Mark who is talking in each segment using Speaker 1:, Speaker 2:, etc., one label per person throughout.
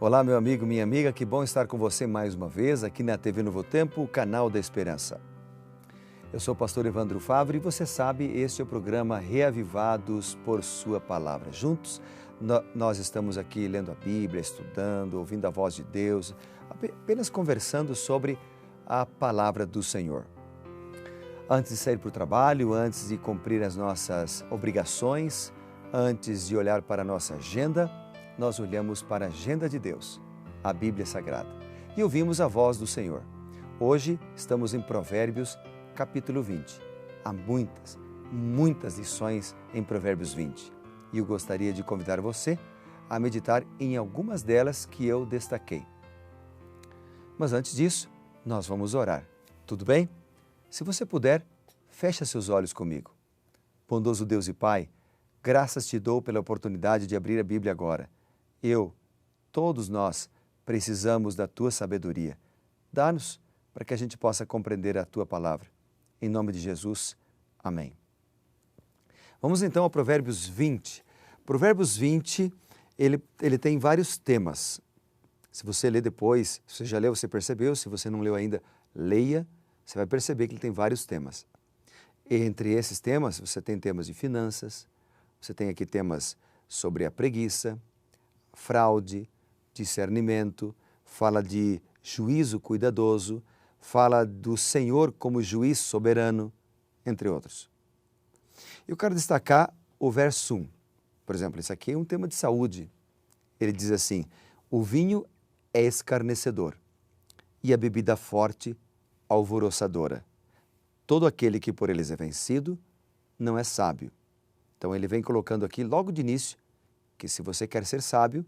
Speaker 1: Olá, meu amigo, minha amiga, que bom estar com você mais uma vez aqui na TV Novo Tempo, o canal da Esperança. Eu sou o pastor Evandro Favre e você sabe, este é o programa Reavivados por Sua Palavra. Juntos, nós estamos aqui lendo a Bíblia, estudando, ouvindo a voz de Deus, apenas conversando sobre a Palavra do Senhor. Antes de sair para o trabalho, antes de cumprir as nossas obrigações, antes de olhar para a nossa agenda, nós olhamos para a agenda de Deus, a Bíblia Sagrada, e ouvimos a voz do Senhor. Hoje estamos em Provérbios, capítulo 20. Há muitas lições em Provérbios 20. E eu gostaria de convidar você a meditar em algumas delas que eu destaquei. Mas antes disso, nós vamos orar. Tudo bem? Se você puder, feche seus olhos comigo. Bondoso Deus e Pai, graças te dou pela oportunidade de abrir a Bíblia agora. Todos nós, precisamos da Tua sabedoria. Dá-nos para que a gente possa compreender a Tua palavra. Em nome de Jesus, amém. Vamos então ao Provérbios 20. Provérbios 20, ele tem vários temas. Se você ler depois, se você já leu, você percebeu. Se você não leu ainda, leia. Você vai perceber que ele tem vários temas. Entre esses temas, você tem temas de finanças, você tem aqui temas sobre a preguiça, fraude, discernimento, fala de juízo cuidadoso, fala do Senhor como juiz soberano, entre outros. Eu quero destacar o verso 1. Por exemplo, esse aqui é um tema de saúde. Ele diz assim: o vinho é escarnecedor e a bebida forte alvoroçadora. Todo aquele que por eles é vencido não é sábio. Então ele vem colocando aqui logo de início que se você quer ser sábio,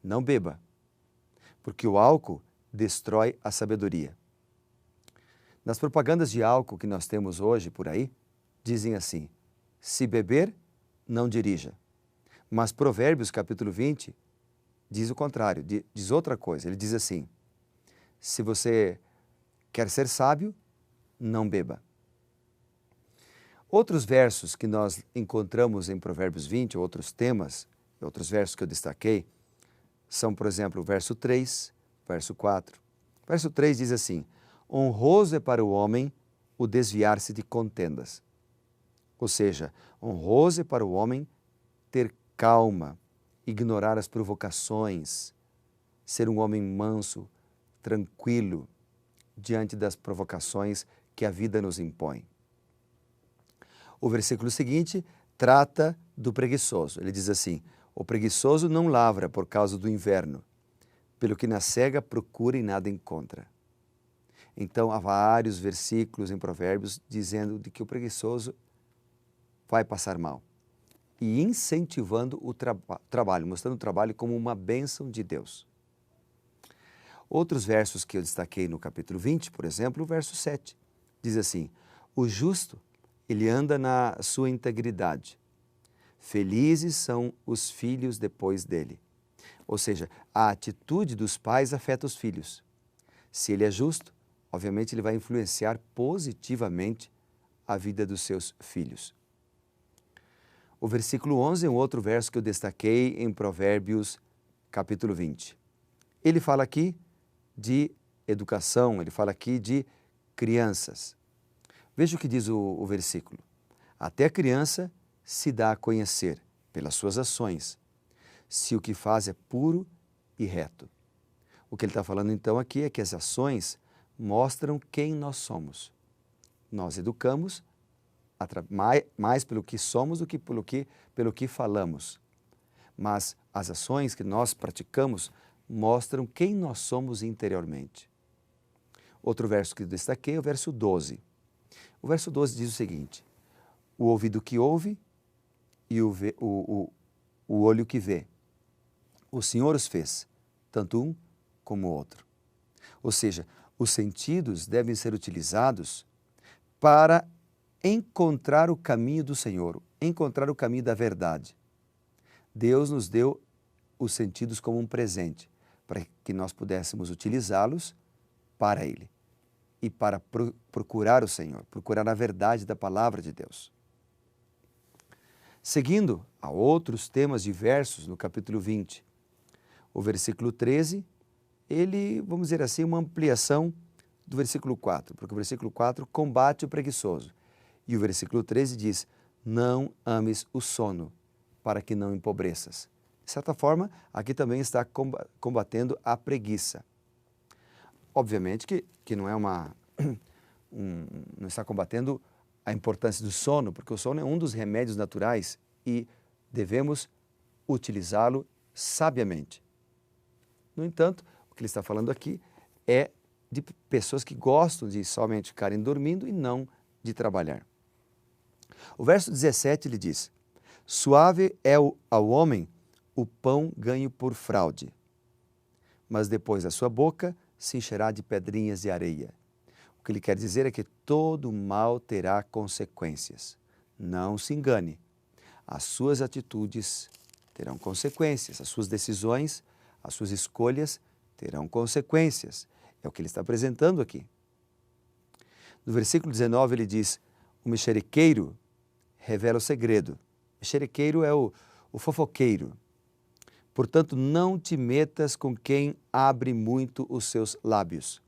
Speaker 1: não beba, porque o álcool destrói a sabedoria. Nas propagandas de álcool que nós temos hoje por aí, dizem assim: se beber, não dirija. Mas Provérbios capítulo 20 diz o contrário, diz outra coisa. Ele diz assim: se você quer ser sábio, não beba. Outros versos que nós encontramos em Provérbios 20, outros temas, outros versos que eu destaquei, são, por exemplo, o verso 3, verso 4. Verso 3 diz assim: honroso é para o homem o desviar-se de contendas. Ou seja, honroso é para o homem ter calma, ignorar as provocações, ser um homem manso, tranquilo, diante das provocações que a vida nos impõe. O versículo seguinte trata do preguiçoso. Ele diz assim: o preguiçoso não lavra por causa do inverno, pelo que na cega procura e nada encontra. Então, há vários versículos em Provérbios dizendo de que o preguiçoso vai passar mal e incentivando o trabalho, mostrando o trabalho como uma bênção de Deus. Outros versos que eu destaquei no capítulo 20, por exemplo, o verso 7, diz assim: o justo, ele anda na sua integridade. Felizes são os filhos depois dele. Ou seja, a atitude dos pais afeta os filhos. Se ele é justo, obviamente ele vai influenciar positivamente a vida dos seus filhos. O versículo 11 é um outro verso que eu destaquei em Provérbios, capítulo 20. Ele fala aqui de educação, ele fala aqui de crianças. Veja o que diz o versículo: até a criança se dá a conhecer pelas suas ações, se o que faz é puro e reto. O que ele está falando então aqui é que as ações mostram quem nós somos. Nós educamos mais pelo que somos do que pelo que falamos. Mas as ações que nós praticamos mostram quem nós somos interiormente. Outro verso que eu destaquei é o verso 12. O verso 12 diz o seguinte: o ouvido que ouve e o olho que vê, o Senhor os fez, tanto um como o outro. Ou seja, os sentidos devem ser utilizados para encontrar o caminho do Senhor, encontrar o caminho da verdade. Deus nos deu os sentidos como um presente, para que nós pudéssemos utilizá-los para Ele e para procurar o Senhor, procurar a verdade da palavra de Deus. Seguindo, há outros temas diversos no capítulo 20. O versículo 13, ele, vamos dizer assim, uma ampliação do versículo 4, porque o versículo 4 combate o preguiçoso. E o versículo 13 diz, não ames o sono, para que não empobreças. De certa forma, aqui também está combatendo a preguiça. Obviamente que não é não está combatendo a importância do sono, porque o sono é um dos remédios naturais e devemos utilizá-lo sabiamente. No entanto, o que ele está falando aqui é de pessoas que gostam de somente ficarem dormindo e não de trabalhar. O verso 17 ele diz, suave é ao homem o pão ganho por fraude, mas depois da sua boca se encherá de pedrinhas de areia. O que ele quer dizer é que todo mal terá consequências. Não se engane, as suas atitudes terão consequências, as suas decisões, as suas escolhas terão consequências. É o que ele está apresentando aqui. No versículo 19 ele diz, o mexeriqueiro revela o segredo. Mexeriqueiro é o fofoqueiro. Portanto, não te metas com quem abre muito os seus lábios.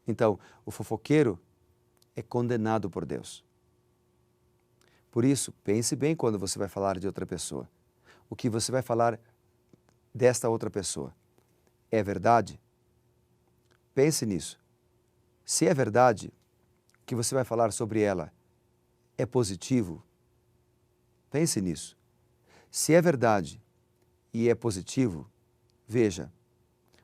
Speaker 1: Então, o fofoqueiro é condenado por Deus. Por isso, pense bem quando você vai falar de outra pessoa. O que você vai falar desta outra pessoa é verdade? Pense nisso. Se é verdade, o que você vai falar sobre ela é positivo? Pense nisso. Se é verdade e é positivo, veja,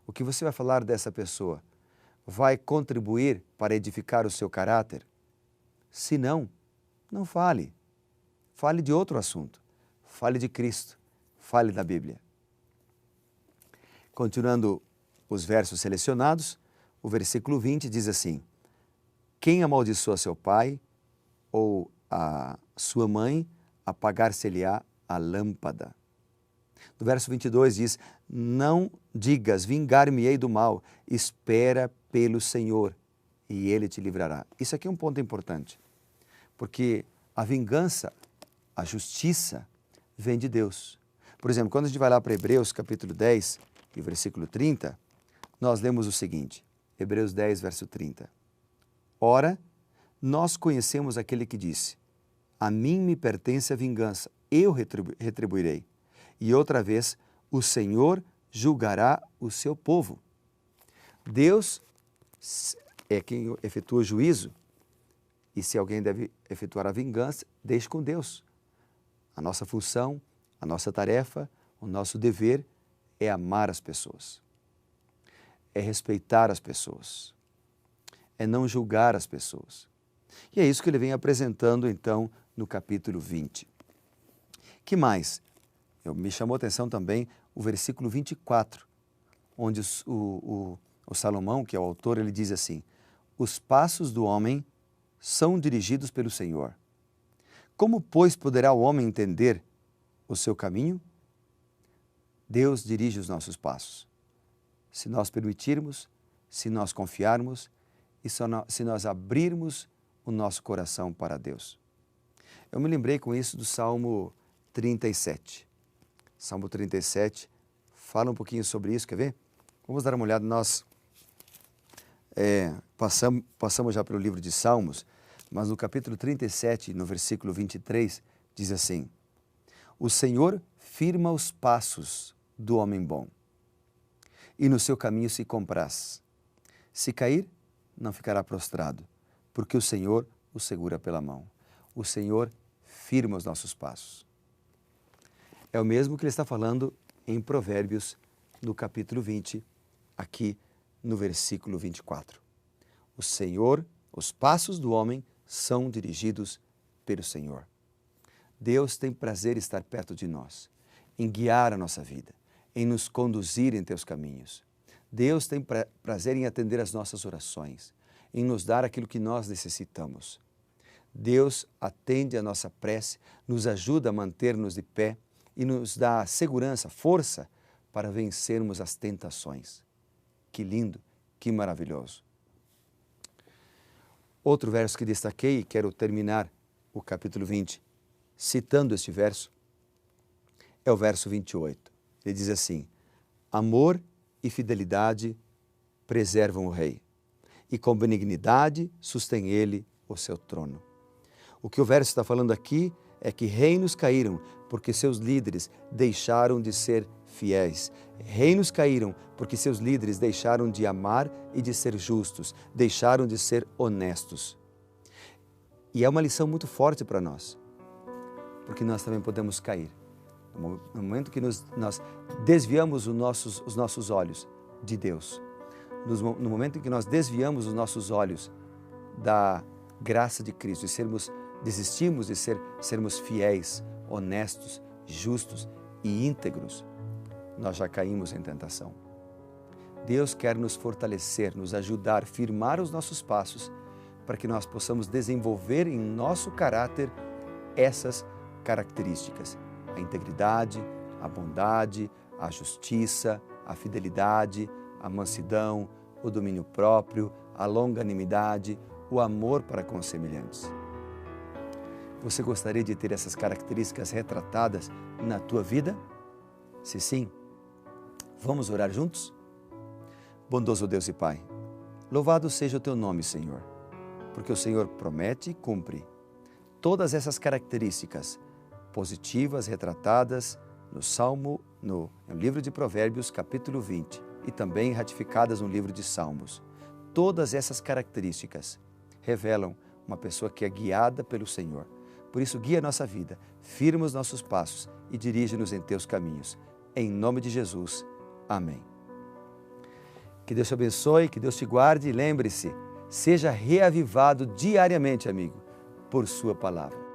Speaker 1: o que você vai falar dessa pessoa vai contribuir para edificar o seu caráter? Se não, não fale. Fale de outro assunto. Fale de Cristo. Fale da Bíblia. Continuando os versos selecionados, o versículo 20 diz assim, quem amaldiçoa seu pai ou a sua mãe, apagar-se-lhe-á a lâmpada. No verso 22 diz, não digas, vingar-me-ei do mal, espera pelo Senhor e Ele te livrará. Isso aqui é um ponto importante, porque a vingança, a justiça, vem de Deus. Por exemplo, quando a gente vai lá para Hebreus capítulo 10 e versículo 30, nós lemos o seguinte, Hebreus 10, verso 30. Ora, nós conhecemos aquele que disse, a mim me pertence a vingança, eu retribuirei. E outra vez, o Senhor julgará o seu povo. Deus é quem efetua o juízo, e se alguém deve efetuar a vingança, deixe com Deus. A nossa função, a nossa tarefa, o nosso dever é amar as pessoas, é respeitar as pessoas, é não julgar as pessoas. E é isso que ele vem apresentando, então, no capítulo 20. Que mais? Me chamou a atenção também o versículo 24, onde o Salomão, que é o autor, ele diz assim, os passos do homem são dirigidos pelo Senhor. Como, pois, poderá o homem entender o seu caminho? Deus dirige os nossos passos. Se nós permitirmos, se nós confiarmos e se nós abrirmos o nosso coração para Deus. Eu me lembrei com isso do Salmo 37. Salmo 37 fala um pouquinho sobre isso, quer ver? Vamos dar uma olhada, nós passamos já pelo livro de Salmos, mas no capítulo 37, no versículo 23, diz assim, o Senhor firma os passos do homem bom, e no seu caminho se compraz. Se cair, não ficará prostrado, porque o Senhor o segura pela mão. O Senhor firma os nossos passos. É o mesmo que ele está falando em Provérbios, no capítulo 20, aqui no versículo 24. O Senhor, os passos do homem são dirigidos pelo Senhor. Deus tem prazer em estar perto de nós, em guiar a nossa vida, em nos conduzir em teus caminhos. Deus tem prazer em atender as nossas orações, em nos dar aquilo que nós necessitamos. Deus atende a nossa prece, nos ajuda a manter-nos de pé e nos dá segurança, força para vencermos as tentações. Que lindo, que maravilhoso. Outro verso que destaquei, e quero terminar o capítulo 20, citando este verso, é o verso 28. Ele diz assim, Amor e fidelidade preservam o rei, e com benignidade sustém ele o seu trono. O que o verso está falando aqui é que reinos caíram porque seus líderes deixaram de ser fiéis. Reinos caíram porque seus líderes deixaram de amar e de ser justos, deixaram de ser honestos. E é uma lição muito forte para nós, porque nós também podemos cair. No momento que nós desviamos os nossos olhos de Deus, no momento em que nós desviamos os nossos olhos da graça de Cristo, desistimos de sermos fiéis, honestos, justos e íntegros, nós já caímos em tentação. Deus quer nos fortalecer, nos ajudar, firmar os nossos passos para que nós possamos desenvolver em nosso caráter essas características: a integridade, a bondade, a justiça, a fidelidade, a mansidão, o domínio próprio, a longanimidade, o amor para com os semelhantes. Você gostaria de ter essas características retratadas na tua vida? Se sim, vamos orar juntos? Bondoso Deus e Pai, louvado seja o Teu nome, Senhor, porque o Senhor promete e cumpre todas essas características positivas retratadas no livro de Provérbios, capítulo 20, e também ratificadas no livro de Salmos. Todas essas características revelam uma pessoa que é guiada pelo Senhor. Por isso, guia a nossa vida, firma os nossos passos e dirige-nos em Teus caminhos. Em nome de Jesus. Amém. Que Deus te abençoe, que Deus te guarde e lembre-se, seja reavivado diariamente, amigo, por Sua palavra.